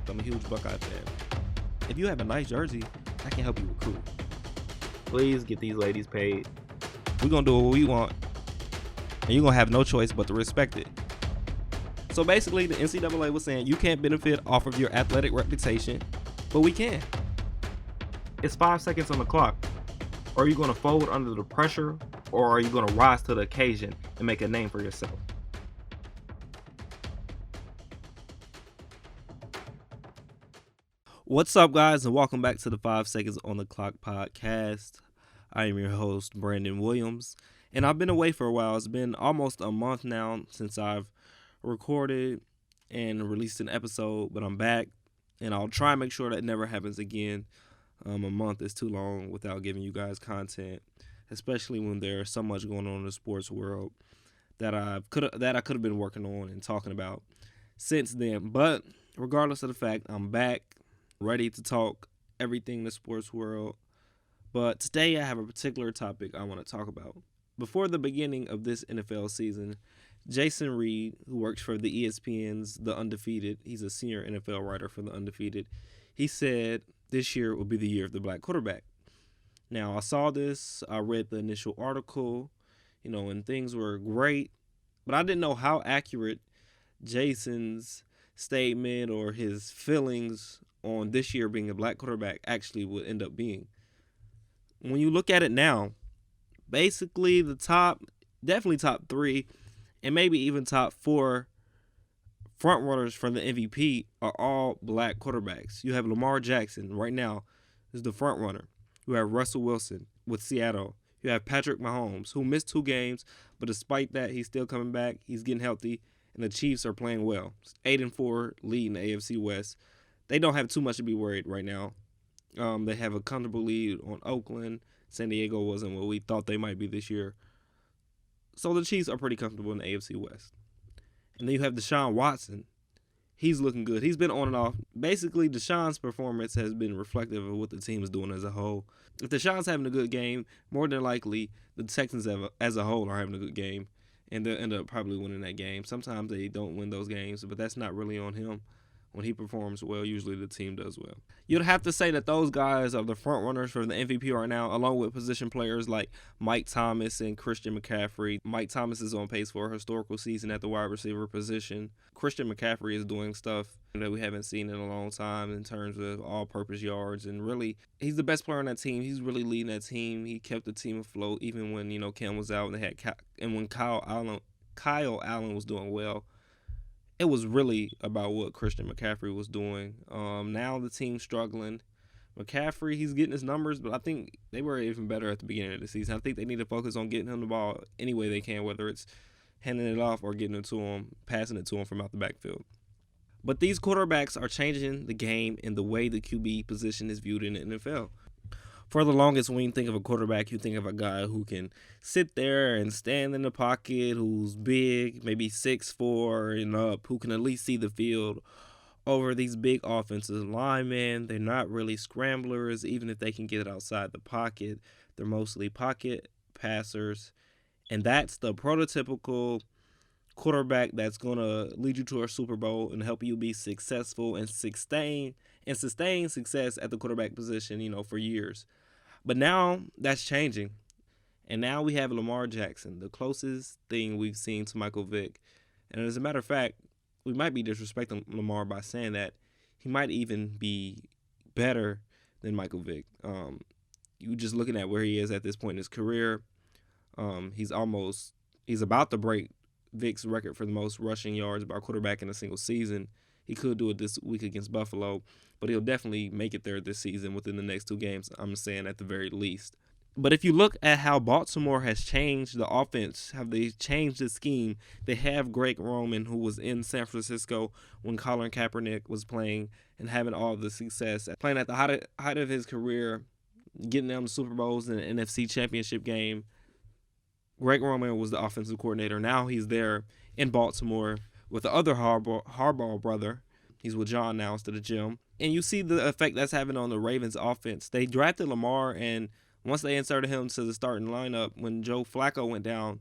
I'm a huge Buckeye fan. If you have a nice jersey, I can help you recruit. Please get these ladies paid. We're going to do what we want, and you're going to have no choice but to respect it. So basically, the NCAA was saying you can't benefit off of your athletic reputation, but we can. It's 5 seconds on the clock. Are you going to fold under the pressure, or are you going to rise to the occasion and make a name for yourself? What's up, guys, and welcome back to the 5 Seconds on the Clock podcast. I am your host, Brandon Williams, and I've been away for a while. It's been almost a month now since I've recorded and released an episode, but I'm back, and I'll try and make sure that never happens again. A month is too long without giving you guys content, especially when there's so much going on in the sports world that I could have been working on and talking about since then. But regardless of the fact, I'm back, ready to talk everything in the sports world. But today I have a particular topic I want to talk about. Before the beginning of this NFL season, Jason Reed, who works for the ESPN's The Undefeated, he's a senior NFL writer for The Undefeated, he said this year will be the year of the black quarterback. Now, I saw this, I read the initial article, and things were great, but I didn't know how accurate Jason's statement or his feelings on this year being a black quarterback actually would end up being. When you look at it now, basically definitely top 3, and maybe even top 4 front runners for the MVP are all black quarterbacks. You have Lamar Jackson right now is the front runner. You have Russell Wilson with Seattle. You have Patrick Mahomes, who missed 2 games, but despite that, he's still coming back. He's getting healthy, and the Chiefs are playing well. 8-4, leading the AFC West. They don't have too much to be worried right now. They have a comfortable lead on Oakland. San Diego wasn't what we thought they might be this year. So the Chiefs are pretty comfortable in the AFC West. And then you have DeShaun Watson. He's looking good. He's been on and off. Basically, DeShaun's performance has been reflective of what the team is doing as a whole. If DeShaun's having a good game, more than likely the Texans as a whole are having a good game, and they'll end up probably winning that game. Sometimes they don't win those games, but that's not really on him. When he performs well, usually the team does well. You'd have to say that those guys are the front runners for the MVP right now, along with position players like Mike Thomas and Christian McCaffrey. Mike Thomas is on pace for a historical season at the wide receiver position. Christian McCaffrey is doing stuff that we haven't seen in a long time in terms of all-purpose yards, and really, he's the best player on that team. He's really leading that team. He kept the team afloat even when Cam was out and when Kyle Allen was doing well. It was really about what Christian McCaffrey was doing. Now the team's struggling. McCaffrey, he's getting his numbers, but I think they were even better at the beginning of the season. I think they need to focus on getting him the ball any way they can, whether it's handing it off or getting it to him, passing it to him from out the backfield. But these quarterbacks are changing the game and the way the QB position is viewed in the NFL. For the longest, when you think of a quarterback, you think of a guy who can sit there and stand in the pocket, who's big, maybe 6'4" and up, who can at least see the field. Over these big offensive linemen, they're not really scramblers, even if they can get it outside the pocket. They're mostly pocket passers, and that's the prototypical quarterback that's going to lead you to a Super Bowl and help you be successful and sustain success at the quarterback position, for years. But now that's changing. And now we have Lamar Jackson, the closest thing we've seen to Michael Vick. And as a matter of fact, we might be disrespecting Lamar by saying that he might even be better than Michael Vick. You just looking at where he is at this point in his career. He's about to break Vick's record for the most rushing yards by a quarterback in a single season. He could do it this week against Buffalo, but he'll definitely make it there this season within the next 2 games, I'm saying at the very least. But if you look at how Baltimore has changed the offense, how they changed the scheme, they have Greg Roman, who was in San Francisco when Colin Kaepernick was playing and having all the success, playing at the height of his career, getting them to Super Bowls and an NFC Championship game. Greg Roman was the offensive coordinator. Now he's there in Baltimore with the other Harbaugh brother. He's with John now instead of Jim. And you see the effect that's having on the Ravens offense. They drafted Lamar, and once they inserted him to the starting lineup, when Joe Flacco went down,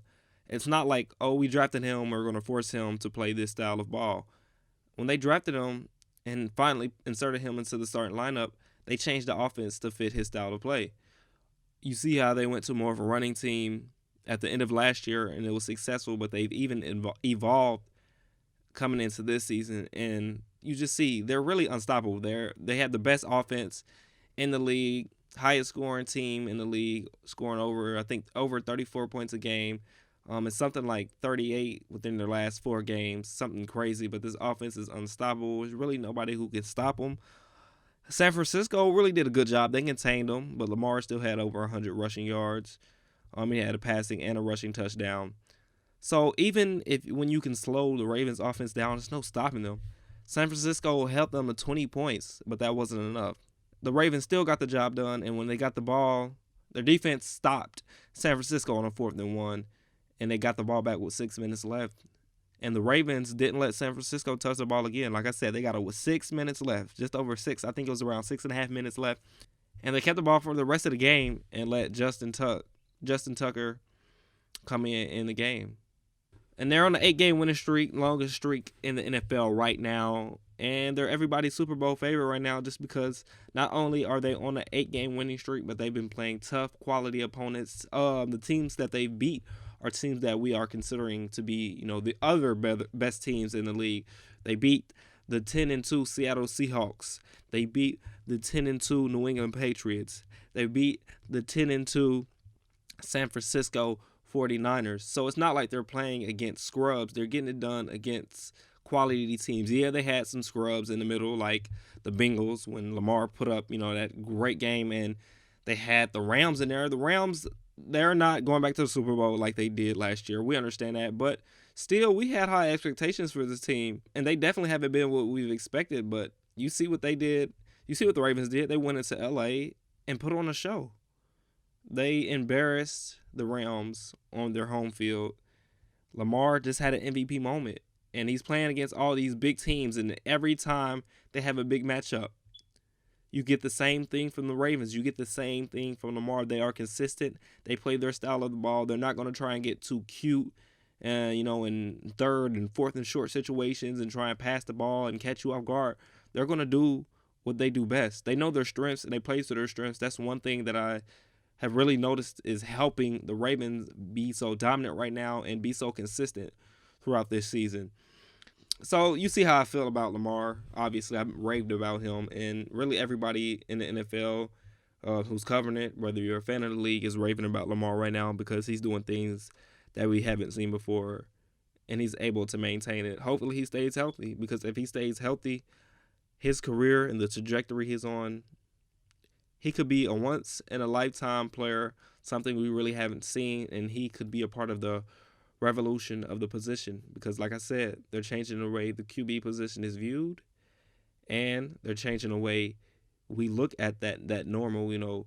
it's not like, we drafted him, we're going to force him to play this style of ball. When they drafted him, and finally inserted him into the starting lineup, they changed the offense to fit his style of play. You see how they went to more of a running team at the end of last year, and it was successful, but they've even evolved coming into this season, and you just see they're really unstoppable. They have the best offense in the league, highest scoring team in the league, scoring over 34 points a game. It's something like 38 within their last 4 games, something crazy. But this offense is unstoppable. There's really nobody who can stop them. San Francisco really did a good job. They contained them, but Lamar still had over 100 rushing yards. He had a passing and a rushing touchdown. So even if when you can slow the Ravens offense down, there's no stopping them. San Francisco held them to 20 points, but that wasn't enough. The Ravens still got the job done, and when they got the ball, their defense stopped San Francisco on a 4th and 1, and they got the ball back with 6 minutes left. And the Ravens didn't let San Francisco touch the ball again. Like I said, they got it with 6 minutes left, just over 6. I think it was around 6.5 minutes left. And they kept the ball for the rest of the game and let Justin Tucker come in the game. And they're on an 8-game winning streak, longest streak in the NFL right now. And they're everybody's Super Bowl favorite right now just because not only are they on an 8-game winning streak, but they've been playing tough, quality opponents. The teams that they beat are teams that we are considering to be, the other best teams in the league. They beat the 10-2 Seattle Seahawks. They beat the 10-2 New England Patriots. They beat the 10-2 San Francisco 49ers. So it's not like they're playing against scrubs. They're getting it done against quality teams. Yeah, they had some scrubs in the middle, like the Bengals when Lamar put up, that great game, and they had the Rams in there. The Rams, they're not going back to the Super Bowl like they did last year. We understand that, but still, we had high expectations for this team, and they definitely haven't been what we've expected, but you see what they did. You see what the Ravens did. They went into L.A. and put on a show. They embarrassed the Rams on their home field. Lamar just had an MVP moment, and he's playing against all these big teams, and every time they have a big matchup, you get the same thing from the Ravens. You get the same thing from Lamar. They are consistent. They play their style of the ball. They're not going to try and get too cute, in 3rd and 4th and short situations and try and pass the ball and catch you off guard. They're going to do what they do best. They know their strengths, and they play to their strengths. That's one thing that I have really noticed is helping the Ravens be so dominant right now and be so consistent throughout this season. So you see how I feel about Lamar. Obviously, I've raved about him, and really everybody in the NFL who's covering it, whether you're a fan of the league, is raving about Lamar right now because he's doing things that we haven't seen before, and he's able to maintain it. Hopefully he stays healthy, because if he stays healthy, his career and the trajectory he's on, he could be a once-in-a-lifetime player, something we really haven't seen, and he could be a part of the revolution of the position because, like I said, they're changing the way the QB position is viewed, and they're changing the way we look at that normal,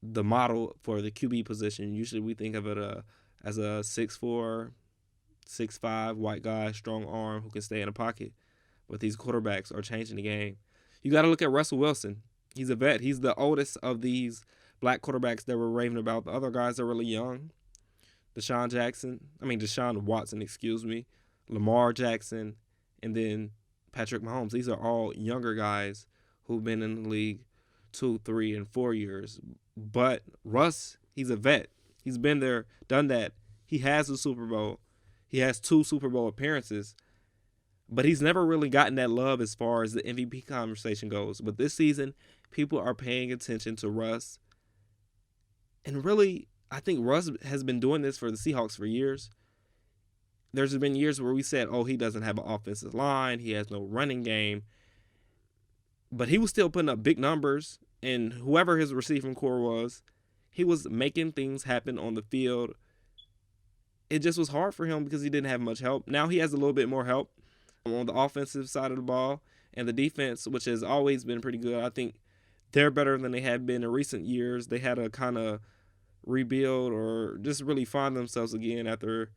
the model for the QB position. Usually we think of it as a 6'4", 6'5", white guy, strong arm who can stay in a pocket, but these quarterbacks are changing the game. You got to look at Russell Wilson. He's a vet. He's the oldest of these black quarterbacks that we're raving about. The other guys are really young. DeShaun Watson, Lamar Jackson, and then Patrick Mahomes. These are all younger guys who've been in the league 2, 3, and 4 years. But Russ, he's a vet. He's been there, done that. He has a Super Bowl. He has 2 Super Bowl appearances. But he's never really gotten that love as far as the MVP conversation goes. But this season, people are paying attention to Russ. And really, I think Russ has been doing this for the Seahawks for years. There's been years where we said, he doesn't have an offensive line. He has no running game. But he was still putting up big numbers. And whoever his receiving core was, he was making things happen on the field. It just was hard for him because he didn't have much help. Now he has a little bit more help on the offensive side of the ball, and the defense, which has always been pretty good. I think they're better than they have been in recent years. They had to kind of rebuild or just really find themselves again after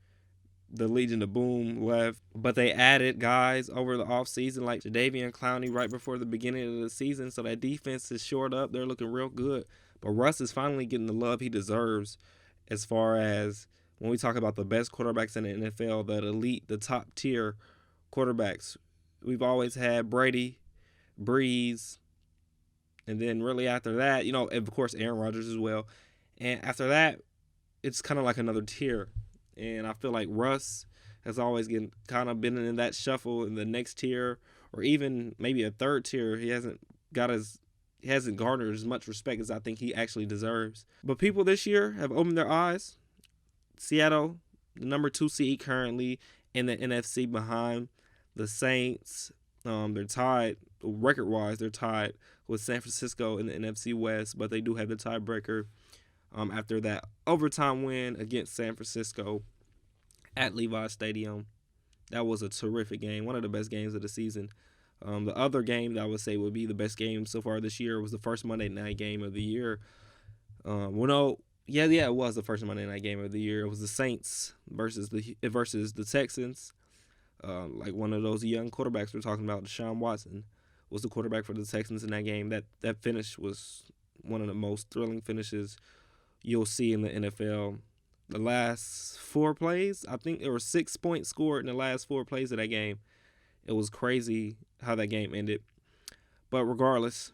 the Legion of Boom left. But they added guys over the offseason like Jadeveon Clowney right before the beginning of the season, so that defense is shored up. They're looking real good. But Russ is finally getting the love he deserves as far as when we talk about the best quarterbacks in the NFL, the elite, the top tier quarterbacks. We've always had Brady, Breeze, and then really after that, of course Aaron Rodgers as well. And after that, it's kind of like another tier. And I feel like Russ has always kind of been in that shuffle in the next tier, or even maybe a third tier. He hasn't garnered as much respect as I think he actually deserves. But people this year have opened their eyes. Seattle, the number 2 seed currently in the NFC behind the Saints. They're tied record-wise. They're tied with San Francisco in the NFC West, but they do have the tiebreaker after that overtime win against San Francisco at Levi Stadium. That was a terrific game, one of the best games of the season. The other game that I would say would be the best game so far this year was the first Monday night game of the year. It was the first Monday night game of the year. It was the Saints versus the Texans. Like one of those young quarterbacks we're talking about, DeShaun Watson, was the quarterback for the Texans in that game. That finish was one of the most thrilling finishes you'll see in the NFL. The last 4 plays, I think there were 6 points scored in the last 4 plays of that game. It was crazy how that game ended. But regardless,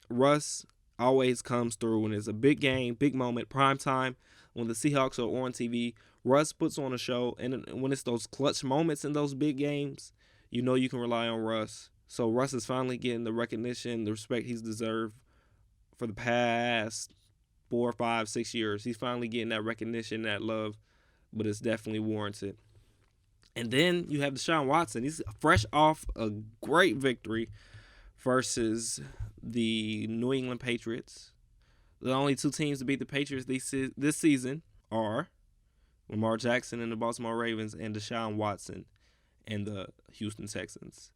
Russ always comes through when it's a big game, big moment, prime time. When the Seahawks are on TV, Russ puts on a show. And when it's those clutch moments in those big games, you can rely on Russ. So Russ is finally getting the recognition, the respect he's deserved for the past 4, 5, 6 years. He's finally getting that recognition, that love, but it's definitely warranted. And then you have DeShaun Watson. He's fresh off a great victory versus the New England Patriots. The only 2 teams to beat the Patriots this season are Lamar Jackson and the Baltimore Ravens and DeShaun Watson and the Houston Texans.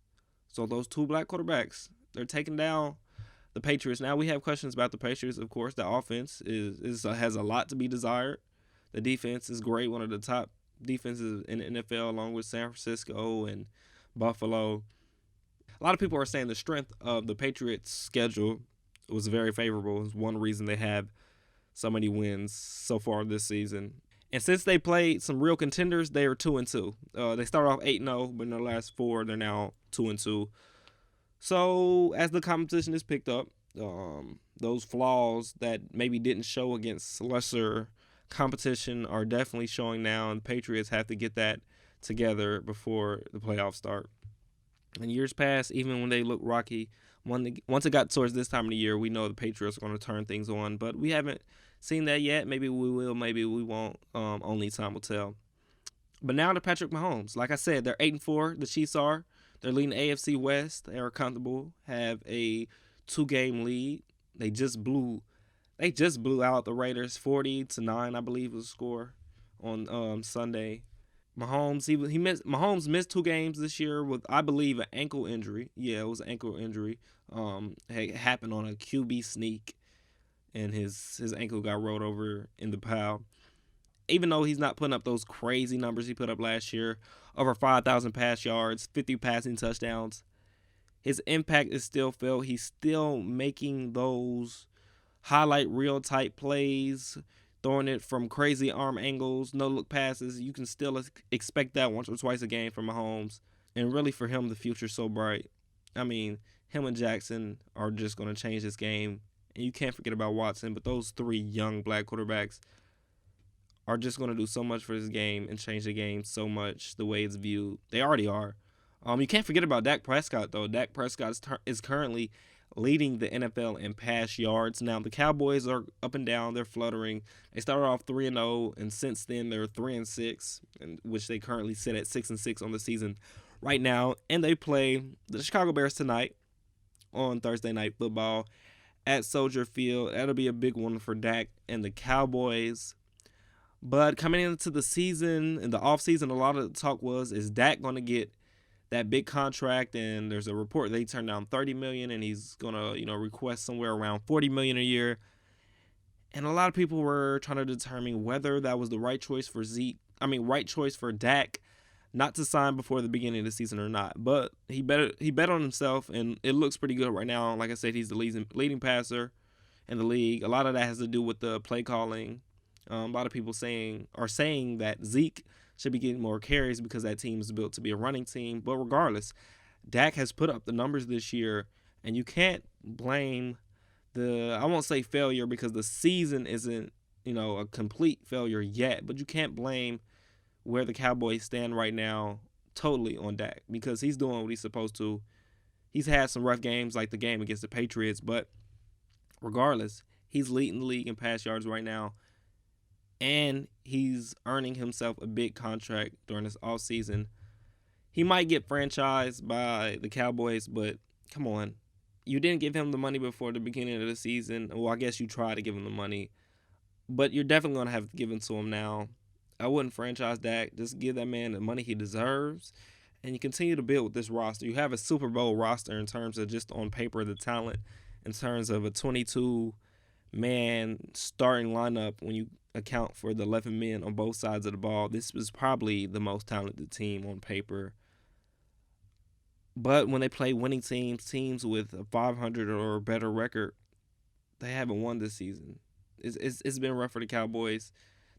So those 2 black quarterbacks, they're taking down the Patriots. Now we have questions about the Patriots. Of course, the offense has a lot to be desired. The defense is great, one of the top defenses in the NFL, along with San Francisco and Buffalo. A lot of people are saying the strength of the Patriots' schedule was very favorable. It's one reason they have so many wins so far this season. And since they played some real contenders, they are 2-2. They started off 8-0, but in their last 4, they're now 2-2. So as the competition is picked up, those flaws that maybe didn't show against lesser competition are definitely showing now, and the Patriots have to get that together before the playoffs start. In years past, even when they look rocky, once it got towards this time of the year, we know the Patriots are going to turn things on, but we haven't seen that yet. Maybe we will, maybe we won't. Only time will tell. But now to Patrick Mahomes. Like I said, they're 8-4. The Chiefs are. They're leading the AFC West. They are comfortable. Have a 2-game lead. They just blew out the Raiders 40-9, I believe was the score on Sunday. Mahomes missed 2 games this year with, I believe, an ankle injury. Yeah, it was an ankle injury. It happened on a QB sneak, and his ankle got rolled over in the pile. Even though he's not putting up those crazy numbers he put up last year, over 5,000 pass yards, 50 passing touchdowns, his impact is still felt. He's still making those highlight reel type plays, throwing it from crazy arm angles, no look passes. You can still expect that once or twice a game from Mahomes. And really for him, the future's so bright. I mean, him and Jackson are just going to change this game. And you can't forget about Watson, but those 3 young black quarterbacks are just going to do so much for this game and change the game so much the way it's viewed. They already are. You can't forget about Dak Prescott, though. Dak Prescott is currently leading the NFL in pass yards. Now, the Cowboys are up and down. They're fluttering. They started off 3-0, and since then they're 3-6, which they currently sit at 6-6 on the season right now. And they play the Chicago Bears tonight on Thursday Night Football at Soldier Field. That'll be a big one for Dak and the Cowboys. But coming into the season, in the offseason, a lot of the talk is Dak going to get that big contract? And there's a report that he turned down $30 million, and he's going to, request somewhere around $40 million a year. And a lot of people were trying to determine whether that was the right choice for Dak not to sign before the beginning of the season or not. But he bet on himself, and it looks pretty good right now. Like I said, he's the leading passer in the league. A lot of that has to do with the play calling. A lot of people are saying that Zeke should be getting more carries because that team is built to be a running team. But regardless, Dak has put up the numbers this year, and you can't blame I won't say failure because the season isn't, a complete failure yet, but you can't blame where the Cowboys stand right now totally on Dak because he's doing what he's supposed to. He's had some rough games like the game against the Patriots, but regardless, he's leading the league in pass yards right now, and he's earning himself a big contract during this offseason. He might get franchised by the Cowboys, but come on. You didn't give him the money before the beginning of the season. Well, I guess you tried to give him the money, but you're definitely going to have to give it to him now. I wouldn't franchise Dak. Just give that man the money he deserves, and you continue to build with this roster. You have a Super Bowl roster in terms of just on paper the talent, in terms of a 22-man starting lineup when you account for the 11 men on both sides of the ball. This was probably the most talented team on paper. But when they play winning teams with a 500 or better record, they haven't won this season. It's been rough for the Cowboys.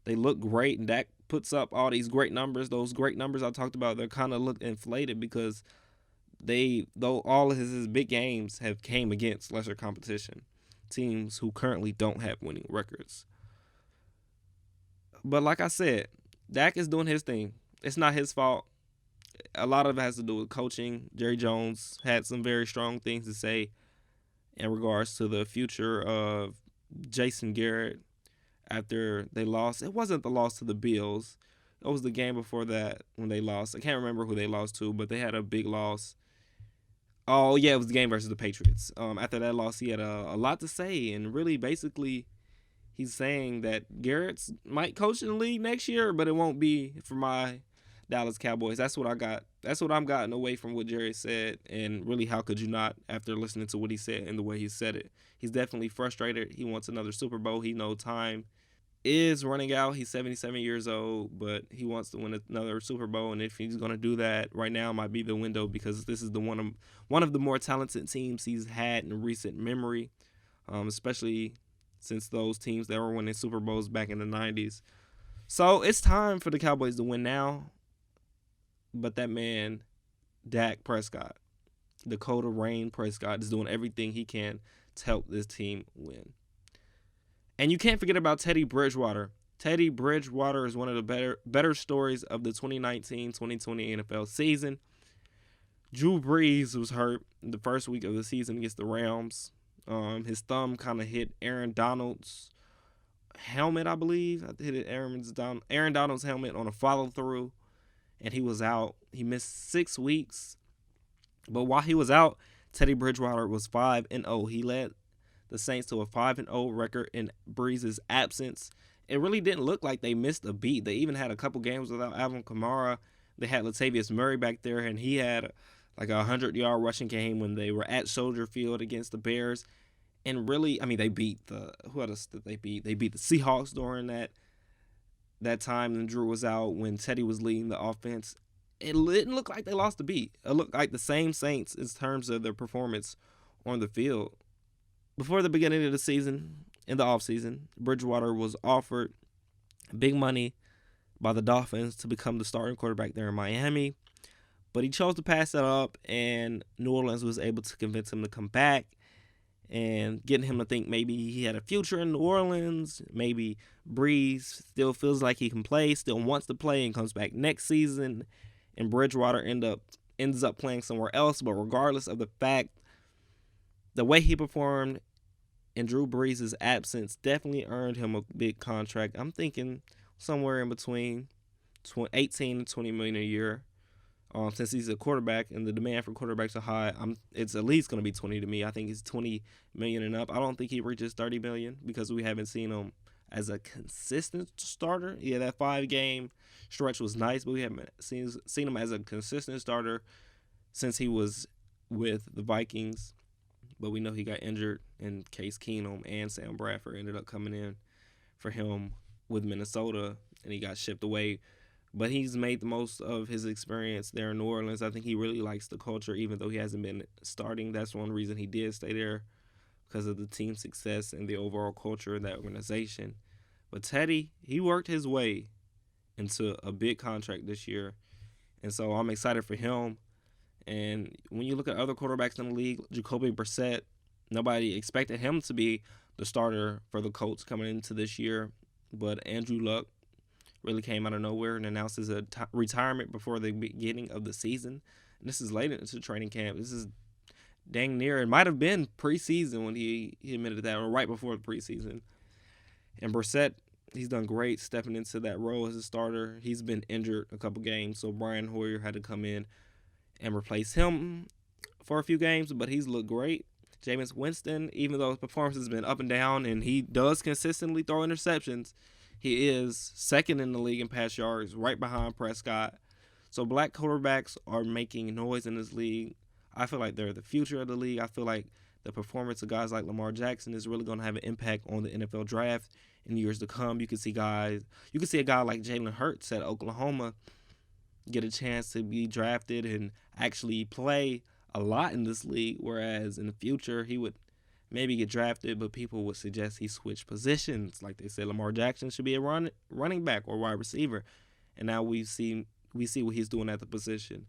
They look great, and Dak puts up all these great numbers. Those great numbers I talked about, they're kind of look inflated because though all of his big games have came against lesser competition, teams who currently don't have winning records. But like I said, Dak is doing his thing. It's not his fault. A lot of it has to do with coaching. Jerry Jones had some very strong things to say in regards to the future of Jason Garrett after they lost. It wasn't the loss to the Bills. It was the game before that when they lost. I can't remember who they lost to, but they had a big loss. Oh, yeah, it was the game versus the Patriots. After that loss, he had a lot to say, and really basically he's saying that Garrett's might coach in the league next year, but it won't be for my Dallas Cowboys. That's what I got. That's what I'm gotten away from what Jerry said, and really, how could you not after listening to what he said and the way he said it? He's definitely frustrated. He wants another Super Bowl. He knows time is running out. He's 77 years old, but he wants to win another Super Bowl, and if he's going to do that, right now might be the window because this is the one of the more talented teams he's had in recent memory, especially since those teams that were winning Super Bowls back in the 90s. So it's time for the Cowboys to win now. But that man, Dak Prescott, Dakota Rain Prescott, is doing everything he can to help this team win. And you can't forget about Teddy Bridgewater. Teddy Bridgewater is one of the better stories of the 2019-2020 NFL season. Drew Brees was hurt in the first week of the season against the Rams. His thumb kind of hit Aaron Donald's helmet, I believe. I hit Aaron Donald's helmet on a follow-through, and he was out. He missed 6 weeks. But while he was out, Teddy Bridgewater was 5-0. He led the Saints to a 5-0 record in Brees' absence. It really didn't look like they missed a beat. They even had a couple games without Alvin Kamara. They had Latavius Murray back there, and he had like a 100-yard rushing game when they were at Soldier Field against the Bears. And really, I mean, they beat who else did they beat? They beat the Seahawks during that time when Drew was out, when Teddy was leading the offense. It didn't look like they lost a beat. It looked like the same Saints in terms of their performance on the field. Before the beginning of the season, in the offseason, Bridgewater was offered big money by the Dolphins to become the starting quarterback there in Miami. But he chose to pass that up, and New Orleans was able to convince him to come back and getting him to think maybe he had a future in New Orleans. Maybe Brees still feels like he can play, still wants to play, and comes back next season. And Bridgewater ends up playing somewhere else. But regardless of the fact, the way he performed in Drew Brees' absence definitely earned him a big contract. I'm thinking somewhere in between 18 and $20 million a year. Since he's a quarterback and the demand for quarterbacks are high, it's at least going to be 20 to me. I think he's 20 million and up. I don't think he reaches 30 million because we haven't seen him as a consistent starter. Yeah, that 5-game stretch was nice, but we haven't seen him as a consistent starter since he was with the Vikings. But we know he got injured, and Case Keenum and Sam Bradford ended up coming in for him with Minnesota, and he got shipped away. But he's made the most of his experience there in New Orleans. I think he really likes the culture, even though he hasn't been starting. That's one reason he did stay there, because of the team's success and the overall culture of that organization. But Teddy, he worked his way into a big contract this year, and so I'm excited for him. And when you look at other quarterbacks in the league, Jacoby Brissett, nobody expected him to be the starter for the Colts coming into this year. But Andrew Luck really came out of nowhere and announced his retirement before the beginning of the season. And this is late into training camp. This is dang near. It might have been preseason when he admitted that, or right before the preseason. And Brissett, he's done great stepping into that role as a starter. He's been injured a couple games, so Brian Hoyer had to come in and replace him for a few games, but he's looked great. Jameis Winston, even though his performance has been up and down and he does consistently throw interceptions, he is second in the league in pass yards, right behind Prescott. So black quarterbacks are making noise in this league. I feel like they're the future of the league. I feel like the performance of guys like Lamar Jackson is really going to have an impact on the NFL draft in years to come. You can see a guy like Jalen Hurts at Oklahoma get a chance to be drafted and actually play a lot in this league, whereas in the future he would maybe get drafted, but people would suggest he switch positions. Like they said, Lamar Jackson should be a running back or wide receiver, and now we see what he's doing at the position.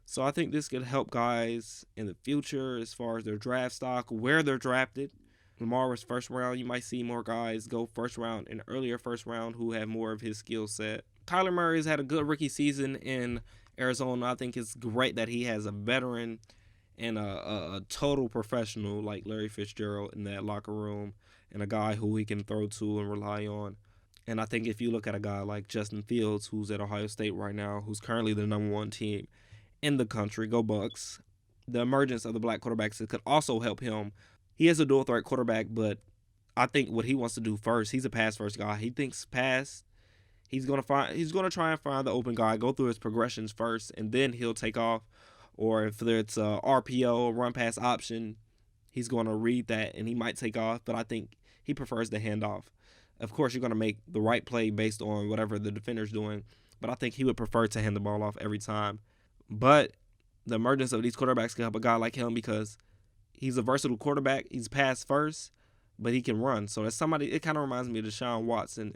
So I think this could help guys in the future as far as their draft stock, where they're drafted. Lamar was first round. You might see more guys go first round and earlier first round who have more of his skill set. Kyler Murray has had a good rookie season in Arizona. I think it's great that he has a veteran and a total professional like Larry Fitzgerald in that locker room, and a guy who he can throw to and rely on. And I think if you look at a guy like Justin Fields, who's at Ohio State right now, who's currently the number one team in the country, go Bucks, the emergence of the black quarterbacks could also help him. He is a dual threat quarterback, but I think what he wants to do first, he's a pass first guy. He thinks pass. He's gonna try and find the open guy, go through his progressions first, and then he'll take off. Or if it's a RPO, run pass option, he's going to read that and he might take off. But I think he prefers the handoff. Of course, you're going to make the right play based on whatever the defender's doing, but I think he would prefer to hand the ball off every time. But the emergence of these quarterbacks can help a guy like him because he's a versatile quarterback. He's pass first, but he can run. So that's somebody. It kind of reminds me of DeShaun Watson,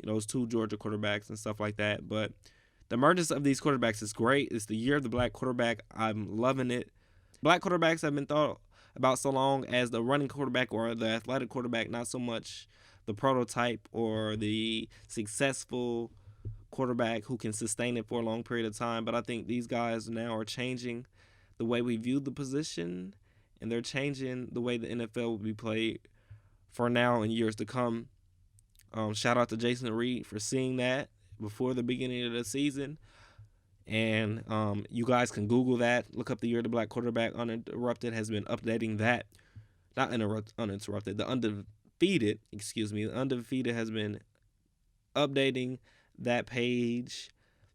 those two Georgia quarterbacks and stuff like that. But the emergence of these quarterbacks is great. It's the year of the black quarterback. I'm loving it. Black quarterbacks have been thought about so long as the running quarterback or the athletic quarterback, not so much the prototype or the successful quarterback who can sustain it for a long period of time. But I think these guys now are changing the way we view the position, and they're changing the way the NFL will be played for now and years to come. Shout out to Jason Reed for seeing that before the beginning of the season. And you guys can Google that. Look up the year of the black quarterback. Uninterrupted has been updating that. Not uninterrupted. The Undefeated has been updating that page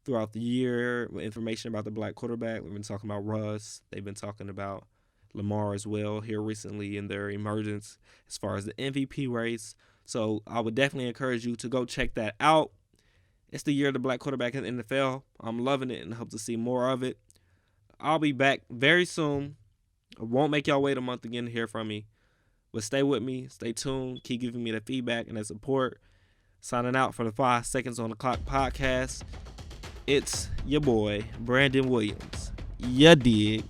throughout the year with information about the black quarterback. We've been talking about Russ. They've been talking about Lamar as well here recently in their emergence as far as the MVP race. So I would definitely encourage you to go check that out. It's the year of the black quarterback in the NFL. I'm loving it and hope to see more of it. I'll be back very soon. I won't make y'all wait a month again to hear from me. But stay with me. Stay tuned. Keep giving me the feedback and the support. Signing out for the 5 Seconds on the Clock podcast. It's your boy, Brandon Williams. Ya dig.